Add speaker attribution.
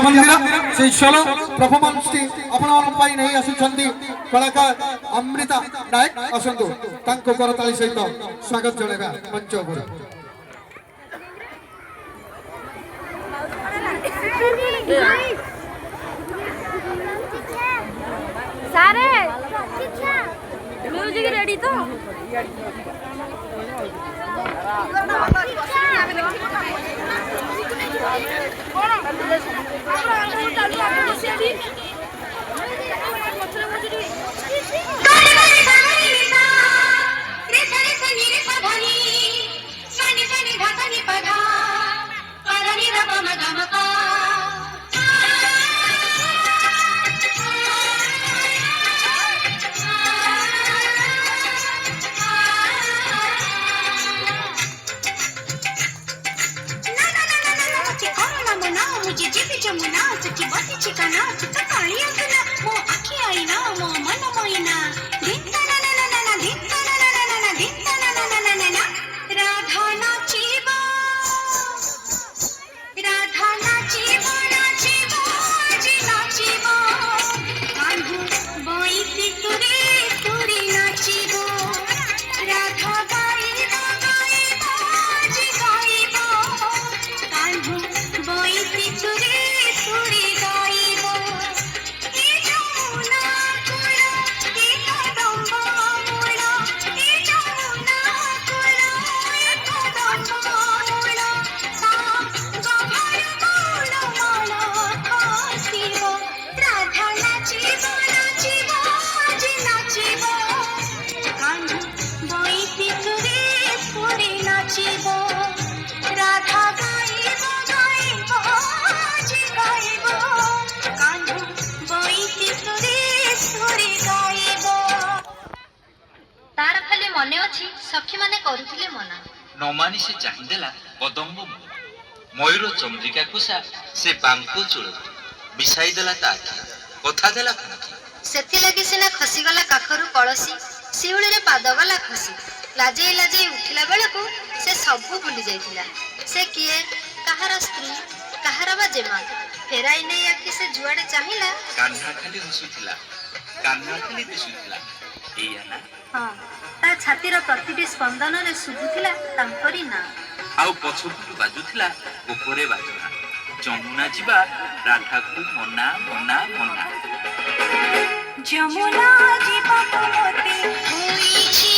Speaker 1: विद्या मंदिर से solo performance T अपना पाई नहीं आसुछंती कलाकार अमृता नायक असंतु तांको करताली सहित स्वागत जणेबा मंच उपर
Speaker 2: सारे म्यूजिक रेडी तो सखी माने करुथिले मना
Speaker 3: नमानी से चाहिदेला कदम्ब मयूर चंद्रिका कुसा से बांको चूल बिसाई देला ता कथा देला
Speaker 2: सेथि लागि सिना खसी गला काखरु कळसी सिउळे रे पाद गला खसी लाजे लाजे उठिला बेलको से सबु भूली जाइतिला से किए कहार स्त्री कहार बाजेमा फेराई नै आखि से जुआडे चाहिला
Speaker 3: कान्हा खाली हसुथिला कान्हा खाली दिसुथिला एया ना
Speaker 2: हां ता छातीर प्रतिटी स्पंदन रे सुबुथिला तांकरी ना
Speaker 3: आउ पछुटु बाजुथिला ऊपरे बाजुना जमुना जीवा राधा को मना मना मना
Speaker 2: जमुना जीवा को मोते होई